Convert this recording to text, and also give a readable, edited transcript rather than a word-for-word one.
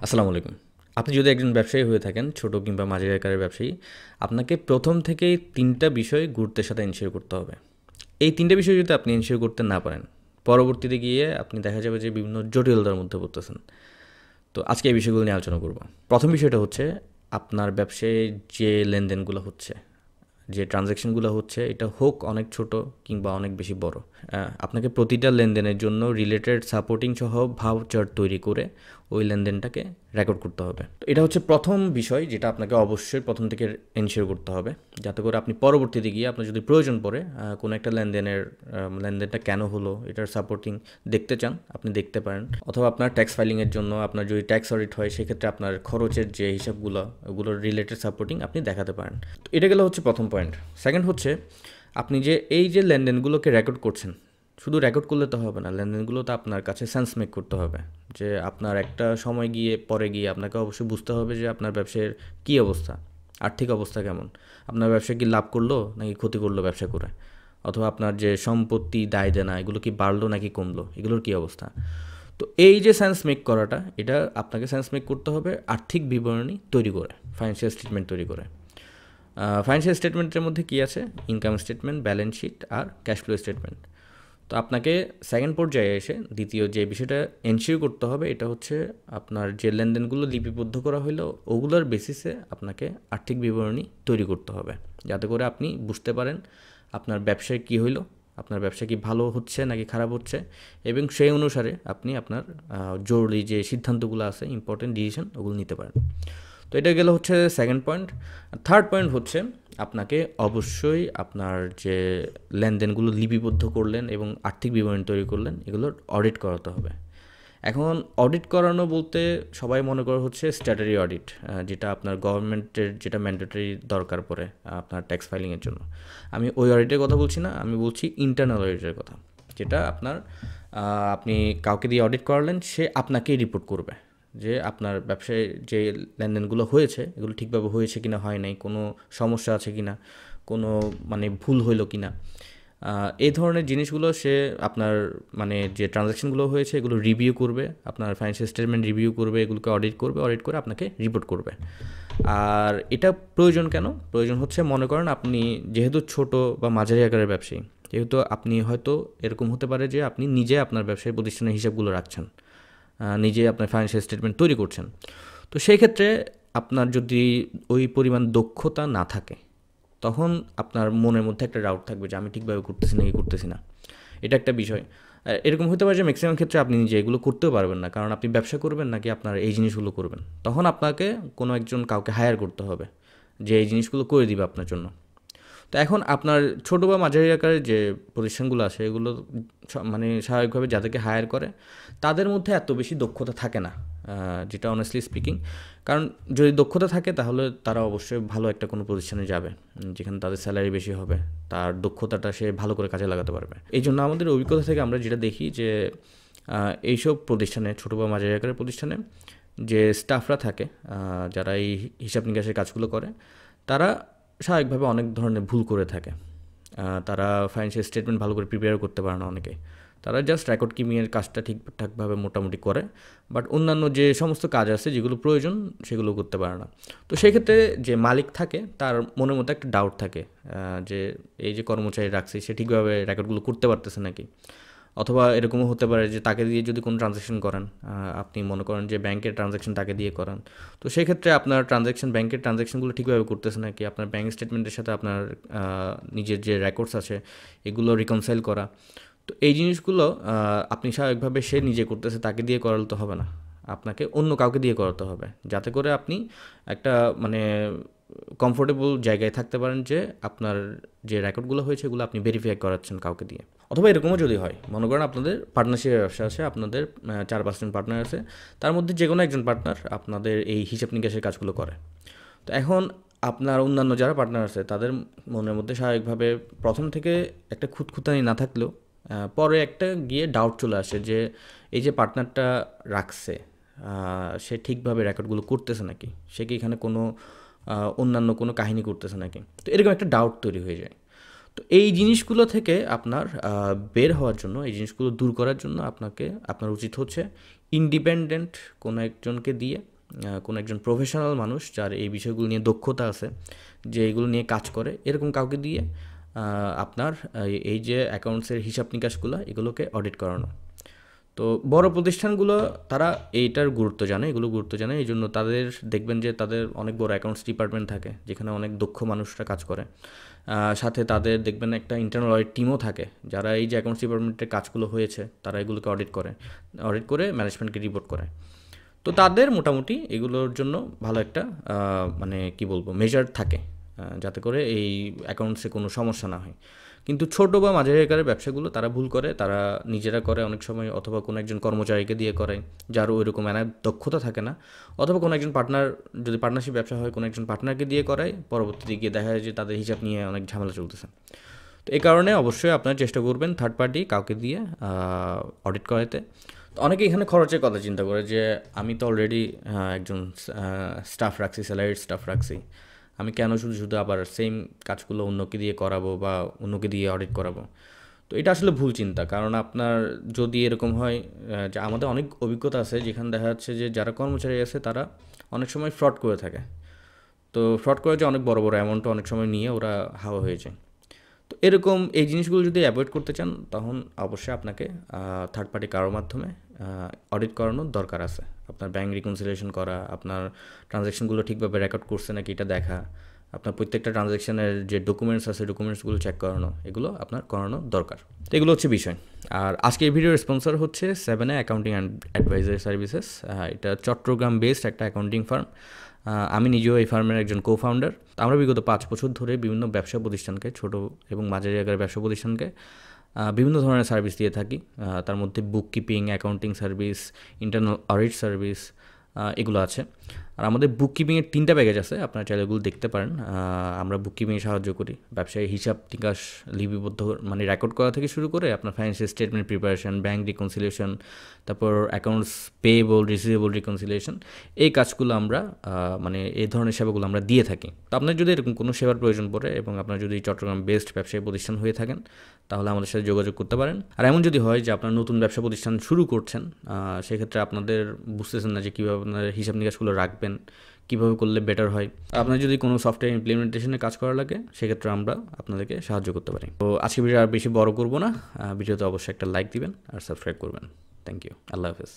আসসালামু আলাইকুম। আপনি যদি একজন ব্যবসায়ী হয়ে থাকেন, ছোট কিংবা মাঝারি আকারের ব্যবসায়ী, আপনাকে প্রথম থেকেই ৩টা বিষয় গুরুত্বের সাথে এনশিওর করতে হবে। এই ৩টা বিষয় যদি আপনি এনশিওর করতে না পারেন, পরবর্তীতে গিয়ে আপনি দেখা যাবে যে বিভিন্ন জটিলতার মধ্যে পড়তেছেন। তো আজকে এই বিষয়গুলো নিয়ে আলোচনা করব। প্রথম বিষয়টা হচ্ছে আপনার ব্যবসায় যে লেনদেনগুলো হচ্ছে, যে ট্রানজ্যাকশনগুলো হচ্ছে, এটা হোক অনেক ছোট কিংবা অনেক বেশি বড়। আপনাকে প্রতিটা লেনদেনের জন্য রিলেটেড সাপোর্টিং সহ ভাউচার তৈরি করে ওই লেনদেনটাকে রেকর্ড করতে হবে। তো এটা হচ্ছে প্রথম বিষয় যেটা আপনাকে অবশ্যই প্রথম থেকে এনশিওর করতে হবে, যাতে করে আপনি পরবর্তীতে গিয়ে আপনার যদি প্রয়োজন পড়ে কোনো একটা লেনদেনটা কেন হলো এটার সাপোর্টিং দেখতে চান, আপনি দেখতে পারেন। অথবা আপনার ট্যাক্স ফাইলিংয়ের জন্য আপনার যদি ট্যাক্স অডিট হয়, সেক্ষেত্রে আপনার খরচের যে হিসাবগুলো, ওগুলোর রিলেটেড সাপোর্টিং আপনি দেখাতে পারেন। তো এটা গেলে হচ্ছে প্রথম পয়েন্ট। সেকেন্ড হচ্ছে, আপনি যে এই যে লেনদেনগুলোকে রেকর্ড করছেন, শুধু রেকর্ড করলে তো হবে না, লেনদেনগুলো তো আপনার কাছে সেন্স মেক করতে হবে। যে আপনার একটা সময় গিয়ে পরে গিয়ে আপনাকে অবশ্যই বুঝতে হবে যে আপনার ব্যবসার কী অবস্থা, আর্থিক অবস্থা কেমন, আপনার ব্যবসা কি লাভ করলো নাকি ক্ষতি করলো ব্যবসা করে, অথবা আপনার যে সম্পত্তি দায় দেনা এগুলো কি বাড়লো নাকি কমলো, এগুলোর কী অবস্থা। তো এই যে সেন্স মেক করাটা, এটা আপনাকে সেন্স মেক করতে হবে আর্থিক বিবরণী তৈরি করে, ফাইন্যান্সিয়াল স্টেটমেন্ট তৈরি করে। ফাইন্যান্সিয়াল স্টেটমেন্টের মধ্যে কী আছে? ইনকাম স্টেটমেন্ট, ব্যালেন্স শিট আর ক্যাশ ফ্লো স্টেটমেন্ট। তো আপনাকে সেকেন্ড পর্যায়ে এসে দ্বিতীয় যে বিষয়টা এনশিওর করতে হবে, এটা হচ্ছে আপনার যে লেনদেনগুলো লিপিবদ্ধ করা হলো ওগুলোর বেসিসে আপনাকে আর্থিক বিবরণী তৈরি করতে হবে, যাতে করে আপনি বুঝতে পারেন আপনার ব্যবসায় কী হইলো, আপনার ব্যবসা কি ভালো হচ্ছে নাকি খারাপ হচ্ছে, এবং সেই অনুসারে আপনি আপনার জরুরি যে সিদ্ধান্তগুলো আছে, ইম্পর্টেন্ট ডিসিশন, ওগুলো নিতে পারেন। তো এটা গেলে হচ্ছে সেকেন্ড পয়েন্ট। থার্ড পয়েন্ট হচ্ছে, আপনাকে অবশ্যই আপনার যে লেনদেনগুলো লিপিবদ্ধ করলেন এবং আর্থিক বিবরণী তৈরি করলেন, এগুলোর অডিট করাতে হবে। এখন অডিট করানো বলতে সবাই মনে করে হচ্ছে স্ট্যাটারি অডিট, যেটা আপনার গভর্নমেন্টের যেটা ম্যান্ডেটরি দরকার পড়ে আপনার ট্যাক্স ফাইলিংয়ের জন্য। আমি ওই অডিটের কথা বলছি না, আমি বলছি ইন্টারনাল অডিটের কথা, যেটা আপনার আপনি কাউকে দিয়ে অডিট করালেন, সে আপনাকেই রিপোর্ট করবে যে আপনার ব্যবসায় যে লেনদেনগুলো হয়েছে এগুলো ঠিকভাবে হয়েছে কিনা, হয় নাই, কোনো সমস্যা আছে কিনা, কোনো মানে ভুল হইলো কিনা। এই ধরনের জিনিসগুলো সে আপনার মানে যে ট্রানজ্যাকশনগুলো হয়েছে এগুলো রিভিউ করবে, আপনার ফাইন্যান্সিয়াল স্টেটমেন্ট রিভিউ করবে, এগুলোকে অডিট করবে, অডিট করে আপনাকে রিপোর্ট করবে। আর এটা প্রয়োজন কেন? প্রয়োজন হচ্ছে, মনে করেন আপনি যেহেতু ছোট বা মাঝারি আকারের ব্যবসায়ী, যেহেতু আপনি হয়তো এরকম হতে পারে যে আপনি নিজে আপনার ব্যবসায়ী প্রতিষ্ঠানের হিসাবগুলো রাখছেন, নিজে আপনার ফাইন্যান্সিয়াল স্টেটমেন্ট তৈরি করছেন। তো সেই ক্ষেত্রে আপনার যদি ওই পরিমাণ দক্ষতা না থাকে, তখন আপনার মনের মধ্যে একটা ডাউট থাকবে যে আমি ঠিকভাবে করতেছি নাকি করতেছি না। এটা একটা বিষয়। এরকম হতে পারে যে ম্যাক্সিমাম ক্ষেত্রে আপনি নিজে এগুলো করতেও পারবেন না, কারণ আপনি ব্যবসা করবেন নাকি আপনার এই জিনিসগুলো করবেন। তখন আপনাকে কোনো একজন কাউকে হায়ার করতে হবে যে এই জিনিসগুলো করে দিবে আপনার জন্য। তো এখন আপনার ছোট বা মাঝারি আকারের যে প্রতিষ্ঠানগুলো আছে, এগুলো মানে স্বাভাবিকভাবে যাদেরকে হায়ার করে তাদের মধ্যে এত বেশি দক্ষতা থাকে না, যেটা অনেস্টলি স্পিকিং। কারণ যদি দক্ষতা থাকে তাহলে তারা অবশ্যই ভালো একটা কোনো প্রতিষ্ঠানে যাবে, যেখানে তাদের স্যালারি বেশি হবে, তার দক্ষতাটা সে ভালো করে কাজে লাগাতে পারবে। এই জন্য আমাদের অভিজ্ঞতা থেকে আমরা যেটা দেখি যে এইসব প্রতিষ্ঠানে, ছোটো বা মাঝারি আকারের প্রতিষ্ঠানে যে স্টাফরা থাকে, যারা এই হিসাব নিকাশের কাজগুলো করে, তারা স্বাভাবিকভাবে অনেক ধরনের ভুল করে থাকে। তারা ফাইন্যান্সিয়াল স্টেটমেন্ট ভালো করে প্রিপেয়ার করতে পারে না অনেকে, তারা জাস্ট রেকর্ড কিপিংয়ের কাজটা ঠিকঠাকভাবে মোটামুটি করে, বাট অন্যান্য যে সমস্ত কাজ আছে যেগুলো প্রয়োজন সেগুলো করতে পারে না। তো সেক্ষেত্রে যে মালিক থাকে তার মনের মধ্যে একটা ডাউট থাকে যে এই যে কর্মচারী রাখছি সে ঠিকভাবে রেকর্ডগুলো করতে পারতেছে নাকি। অথবা এরকমও হতে পারে যে তাকে দিয়ে যদি কোনো ট্রানজ্যাকশন করান, আপনি মনে করেন যে ব্যাংকের ট্রানজ্যাকশন তাকে দিয়ে করান, তো সেক্ষেত্রে আপনার ব্যাংকের ট্রানজ্যাকশনগুলো ঠিকভাবে করতেছে নাকি, আপনার ব্যাংক স্টেটমেন্টের সাথে আপনার নিজের যে রেকর্ডস আছে এগুলো রিকনসাইল করা। তো এই জিনিসগুলো আপনি স্বাভাবিকভাবে সে নিজে করতেছে, তাকে দিয়ে করালে তো হবে না, আপনাকে অন্য কাউকে দিয়ে করাতে হবে, যাতে করে আপনি একটা মানে কমফোর্টেবল জায়গায় থাকতে পারেন যে আপনার যে রেকর্ডগুলো হয়েছে এগুলো আপনি ভেরিফাই করাচ্ছেন কাউকে দিয়ে। অথবা এরকমও যদি হয়, মনে করেন আপনাদের পার্টনারশিপের ব্যবসা আছে, আপনাদের 4-5জন পার্টনার আছে, তার মধ্যে যে কোনো একজন পার্টনার আপনাদের এই হিসাব নিকাশের কাজগুলো করে। তো এখন আপনার অন্যান্য যারা পার্টনার আছে তাদের মনের মধ্যে স্বাভাবিকভাবে প্রথম থেকে একটা খুঁতখুঁতানি না থাকলেও পরে একটা গিয়ে ডাউট চলে আসে যে এই যে পার্টনারটা রাখছে সে ঠিকভাবে রেকর্ডগুলো করতেছে নাকি, সে কি এখানে কোনো অন্যান্য কোনো কাহিনী করতেছে নাকি। তো এরকম একটা ডাউট তৈরি হয়ে যায়। তো এই জিনিসগুলো থেকে আপনার বের হওয়ার জন্য, এই জিনিসগুলো দূর করার জন্য আপনার উচিত হচ্ছে ইন্ডিপেন্ডেন্ট কোনো একজনকে দিয়ে কোনো একজন প্রফেশনাল মানুষ যার এই বিষয়গুলো নিয়ে দক্ষতা আছে, যে এগুলো নিয়ে কাজ করে, এরকম কাউকে দিয়ে আপনার এই যে অ্যাকাউন্টসের হিসাব নিকাশগুলো এগুলোকে অডিট করানো। তো বড় প্রতিষ্ঠানগুলো তারা এইটার গুরুত্ব জানে, এগুলো গুরুত্ব জানে, এই জন্য তাদের দেখবেন যে তাদের অনেক বড় অ্যাকাউন্টস ডিপার্টমেন্ট থাকে যেখানে অনেক দক্ষ মানুষরা কাজ করে। সাথে তাদের দেখবেন একটা ইন্টারনাল অডিট টিমও থাকে যারা এই যে অ্যাকাউন্টস ডিপার্টমেন্টের কাজগুলো হয়েছে তারা এগুলোকে অডিট করে ম্যানেজমেন্টকে রিপোর্ট করে। তো তাদের মোটামুটি এগুলোর জন্য ভালো একটা মানে কি বলবো মেজার থাকে, যাতে করে এই অ্যাকাউন্টসে কোনো সমস্যা না হয়। কিন্তু ছোট বা মাঝারি আকারের ব্যবসাগুলো তারা ভুল করে, তারা নিজেরা করে অনেক সময়, অথবা কোনো একজন কর্মচারীকে দিয়ে করে যার ওই রকম দক্ষতা থাকে না, অথবা কোনো একজন পার্টনার, যদি পার্টনারশিপ ব্যবসা হয় কোনো একজন পার্টনারকে দিয়ে করায়, পরবর্তীতে গিয়ে দেখা যায় যে তাদের হিসাব নিয়ে অনেক ঝামেলা চলতেছে। তো এই কারণে অবশ্যই আপনারা চেষ্টা করবেন থার্ড পার্টি কাউকে দিয়ে অডিট করাতে। তো অনেকে এখানে খরচের কথা চিন্তা করে যে আমি তো অলরেডি একজন স্টাফ রাখছি, স্যালারিড স্টাফ রাখছি, আমি কেন শুধু শুধু আবার সেম কাজগুলো অন্যকে দিয়ে করাবো বা অন্যকে দিয়ে অডিট করাবো। তো এটা আসলে ভুল চিন্তা, কারণ আপনার যদি এরকম হয় যে আমাদের অনেক অভিজ্ঞতা আছে যেখানে দেখা যাচ্ছে যে যারা কর্মচারী আছে তারা অনেক সময় ফ্রড করে থাকে। তো ফ্রড করে যে অনেক বড় বড় অ্যামাউন্টও অনেক সময় নিয়ে ওরা হাওয়া হয়ে যায়। তো এরকম এই জিনিসগুলো যদি অ্যাভয়েড করতে চান তখন অবশ্যই আপনাকে থার্ড পার্টি কারোর মাধ্যমে অডিট করানোর দরকার আছে। আপনার ব্যাঙ্ক রিকনসিলিয়েশন করা, আপনার ট্রানজ্যাকশনগুলো ঠিকভাবে রেকর্ড করছে নাকি এটা দেখা, আপনার প্রত্যেকটা ট্রানজ্যাকশনের যে ডকুমেন্টস আছে ডকুমেন্টসগুলো চেক করানো, এগুলো আপনার করানো দরকার। তো এগুলো হচ্ছে বিষয়। আর আজকে এই ভিডিওর স্পন্সর হচ্ছে 7A accounting and advisory services. এটা চট্টগ্রাম বেসড একটা অ্যাকাউন্টিং ফার্ম। আমি নিজেও এই ফার্মের একজন কো-ফাউন্ডার। আমরা বিগত 5 বছর ধরে বিভিন্ন ব্যবসা প্রতিষ্ঠানকে, ছোট এবং মাঝারি আকারের ব্যবসা প্রতিষ্ঠানকে বিভিন্ন ধরনের সার্ভিস দিয়ে থাকি। তার মধ্যে বুক keeping, accounting service, internal audit service এগুলো আছে। আর আমাদের বুক কিপিংয়ের 3টা প্যাকেজ আছে, আপনারা চাইলে এগুলো দেখতে পারেন। আমরা বুক কিপিংয়ে সাহায্য করি, ব্যবসায়ী হিসাব নিকাশ লিপিবদ্ধ মানে রেকর্ড করা থেকে শুরু করে আপনার financial statement preparation, bank reconciliation, তারপর অ্যাকাউন্টস পেয়েবল রিসিভেবল রিকনসিলিয়েশন, এই কাজগুলো আমরা মানে এই ধরনের সেবাগুলো আমরা দিয়ে থাকি। তো আপনার যদি এরকম কোনো সেবার প্রয়োজন পড়ে এবং আপনার যদি চট্টগ্রাম বেসড ব্যবসায়ী প্রতিষ্ঠান হয়ে থাকেন তাহলে আমাদের সাথে যোগাযোগ করতে পারেন। আর এমন যদি হয় যে আপনার নতুন ব্যবসা প্রতিষ্ঠান শুরু করছেন, সেক্ষেত্রে আপনাদের বুঝতেছেন না যে কীভাবে আপনার হিসাব নিকাশগুলো রাখবেন, কীভাবে করলে বেটার হয়, আপনার যদি কোনো সফটওয়্যার ইমপ্লিমেন্টেশনে কাজ করা লাগে সেক্ষেত্রে আমরা আপনাদেরকে সাহায্য করতে পারি। তো আজকে ভিডিও আর বেশি বড় করবো না, ভিডিওতে অবশ্যই একটা লাইক দিবেন আর সাবস্ক্রাইব করবেন। থ্যাংক ইউ, আল্লাহ হাফেজ।